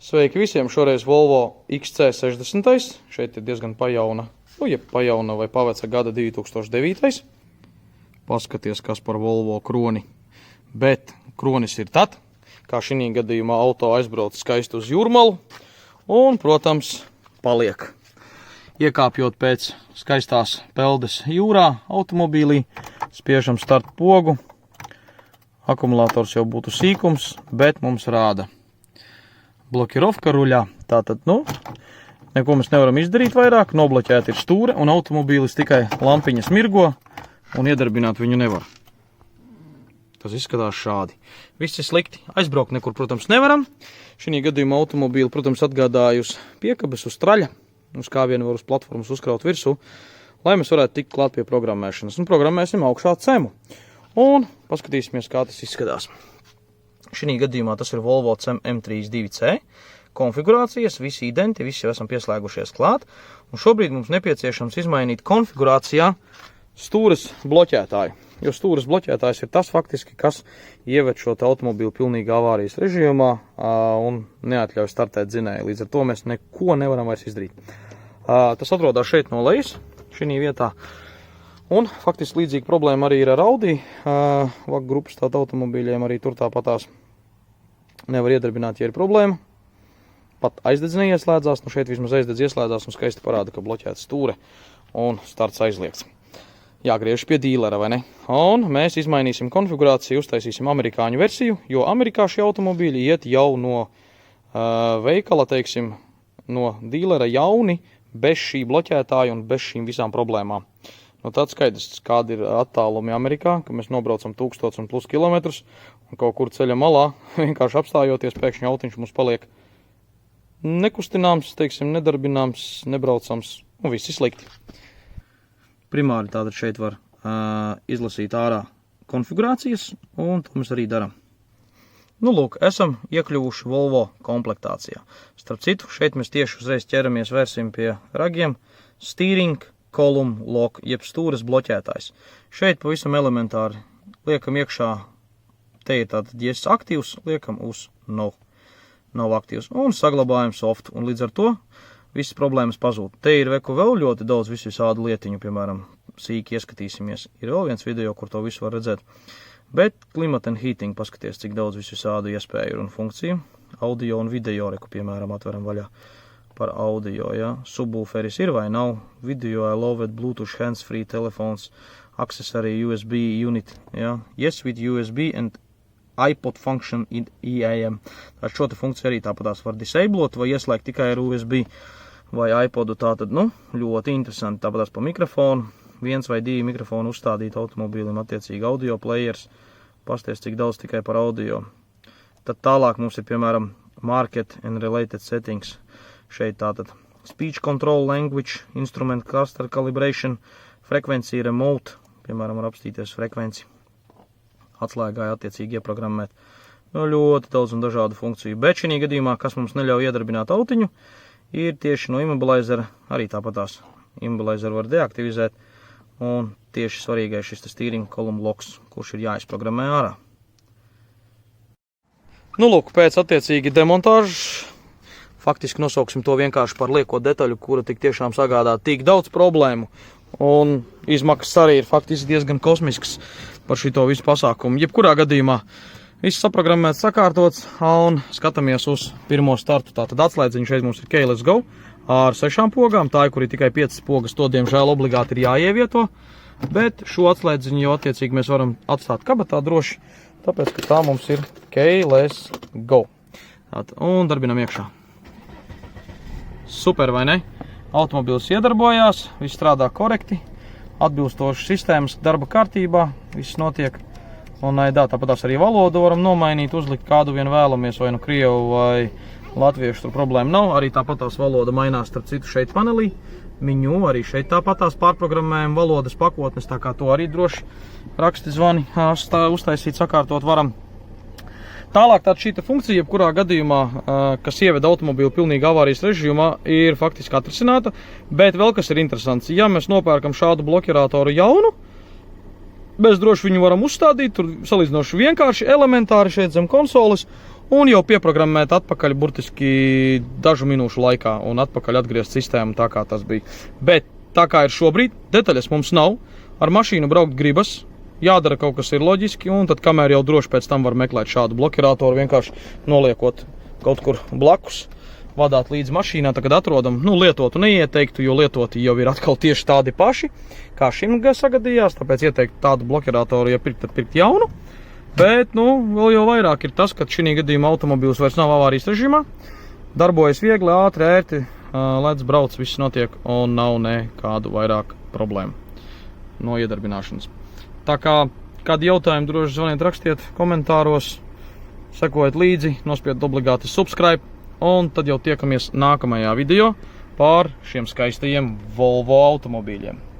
Sveiki visiem, šoreiz Volvo XC60. Šeit ir diezgan pajauna, pajauna vai paveca gada 2009. Paskaties, kas par Volvo kroni. Bet kronis ir tad, kā šī gadījumā auto aizbrauc skaisti uz jūrmalu un, protams, paliek. Iekāpjot pēc skaistās peldes jūrā automobīlī, spiežam start pogu. Akumulators jau būtu sīkums, bet mums rāda blokirovka ruļā. Tātad, neko mēs nevaram izdarīt vairāk. Nobloķēta ir stūre un automobīlis tikai lampiņas mirgo un iedarbināt viņu nevar. Tas izskatās šādi. Viss ir slikti. Aizbraukt nekur, protams, nevaram. Šī gadījumā automobīli, protams, atgādāja uz piekabes, uz traļa, uz kā vien var uz platformas uzkraut virsū, lai mēs varētu tikt klāt pie programmēšanas. Un programmēsim augšā cemu. Un paskatīsimies, kā tas izskatās. Šī gadījumā tas ir Volvo CEM M32C. Konfigurācijas, visi identi, visi jau esam pieslēgušies klāt. Un šobrīd mums nepieciešams izmainīt konfigurācijā stūres bloķētāju. Jo stūres bloķētājs ir tas faktiski, kas ieved šo automobīlu pilnīgi avārijas režīmā un neatļauj startēt dzinēju. Līdz ar to mēs neko nevaram vairs izdarīt. Tas atrodas šeit no lejas, šī vietā. Un faktiski līdzīga problēma arī ir ar Audi. VAG grupas automobīļiem arī tur tāpatās nevar iedarbināt, ja ir problēma. Pat aizdedz neieslēdzās, šeit vismaz aizdedz ieslēdzās un skaisti parāda, ka bloķēta stūre un starts aizliegts. Jāgriež pie dīlera, vai ne? Un mēs izmainīsim konfigurāciju, uztaisīsim amerikāņu versiju, jo Amerikā šie automobīļi iet jau no veikala, teiksim, no dīlera jauni, bez šī bloķētāja un bez šīm visām problēmām. Tāds skaidrs, kādi ir attālumi Amerikā, ka mēs nobraucam 1000 un plus kilometrus un kaut kur ceļa malā, vienkārši apstājoties, pēkšņi autiņš mums paliek nekustināms, teiksim, nedarbināms, nebraucams un viss ir slikti. Primāri tātad šeit var izlasīt ārā konfigurācijas un to mēs arī daram. Lūk, esam iekļuvuši Volvo komplektācijā. Starp citu, šeit mēs tieši uzreiz ķeramies vērsim pie ragiem steering column lock, jeb stūres bloķētājs. Šeit pavisam elementāri liekam iekšā, te ir tātad, ja esi aktīvs, liekam uz no. Nav aktīvs un saglabājam soft. Un līdz ar to visas problēmas pazūd. Te ir vēl ļoti daudz visādu lietiņu, piemēram, sīki ieskatīsimies. Ir vēl viens video, kur to visu var redzēt. Bet climate and heating, paskaties, cik daudz visādu iespēju un funkciju. Audio un video reku, piemēram, atveram vaļā. Par audio, ja. Subwooferis ir vai nav, video, loved, Bluetooth, hands-free, telefons, accessory, USB unit, ja. Yes with USB and iPod function in EAM. Tā šo te funkciju arī tāpatās var disablot vai ieslēgt tikai ar USB vai iPodu. Tātad, ļoti interesanti. Tāpatās pa mikrofonu, 1 vai 2 mikrofonu uzstādīt automobīlim, attiecīgi audio players. Pasties, cik daudz tikai par audio. Tad tālāk mums ir, piemēram, market and related settings. Šeit tātad speech control language, instrument cluster calibration, frekvencija remote, piemēram, var apstīties frekvenci, atslēgāja attiecīgi ieprogrammēt. Ļoti daudz un dažādu funkciju, bet šī gadījumā, kas mums neļauj iedarbināt autiņu, ir tieši no immobilizera, arī tāpatās immobilizeru var deaktivizēt, un tieši svarīgais šis steering column locks, kurš ir jāizprogrammē ārā. Lūk, pēc attiecīgi demontāžas, faktiski nosauksim to vienkārši par lieko detaļu, kura tik tiešām sagādā tik daudz problēmu. Un izmaksas arī ir faktiski diezgan kosmisks par šito visu pasākumu. Jebkurā gadījumā viss saprogrammēts, sakārtots un skatāmies uz pirmo startu. Tātad atslēdziņš šeit mums ir Keyless Go ar 6 pogām. Tā, kur ir tikai 5 pogas, to diemžēl obligāti ir jāievieto. Bet šo atslēdziņu jau attiecīgi mēs varam atstāt kabatā droši, tāpēc, ka tā mums ir Keyless Go. Tātad, un darbinam iekšā. Super, vai ne? Automobils iedarbojās, viss strādā korekti, atbilstoši sistēmas darba kārtībā, viss notiek. Un tāpatās arī valodu varam nomainīt, uzlikt kādu vien vēlamies, vai krievu vai latviešu, tur problēma nav. Arī tāpatās valoda mainās, starp citu, šeit panelī. Miņu arī šeit tāpatās pārprogrammējam valodas pakotnes, tā kā to arī droši raksti zvani uztaisīt, sakārtot varam. Tālāk tāda šī funkcija, jebkurā gadījumā, kas ieveda automobīlu pilnīgi avārijas režīmā, ir faktiski atrisināta, bet vēl kas ir interesants. Ja mēs nopērkam šādu bloķeratoru jaunu, mēs droši viņu varam uzstādīt, tur salīdzinoši vienkārši, elementāri šeit zem konsoles, un jau pieprogrammēt atpakaļ burtiski dažu minūšu laikā un atpakaļ atgriezt sistēmu tā kā tas bija. Bet tā kā ir šobrīd, detaļas mums nav, ar mašīnu braukt gribas, jādara kaut kas ir loģiski, un tad kamēr jau droši pēc tam var meklēt šādu blokirātoru, vienkārši noliekot kaut kur blakus, vadāt līdz mašīnā, tagad atrodam, lietotu neieteiktu, jo lietoti jau ir atkal tieši tādi paši, kā šim sagadījās, tāpēc ieteiktu tādu blokirātoru, ja pirkt, tad pirkt jaunu. Bet, vēl jau vairāk ir tas, ka šī gadījumā automobīls vairs nav avārijas režīmā, darbojas viegli, ātri, ērti, lēc brauc, viss notiek, un nav nekādu vairāk problēmu no iedarbināšanas. Tā kā kādi jautājumi droši zvaniet, rakstiet komentāros, sekojiet līdzi, nospiediet obligāti subscribe, un tad jau tiekamies nākamajā video par šiem skaistajiem Volvo automobīļiem.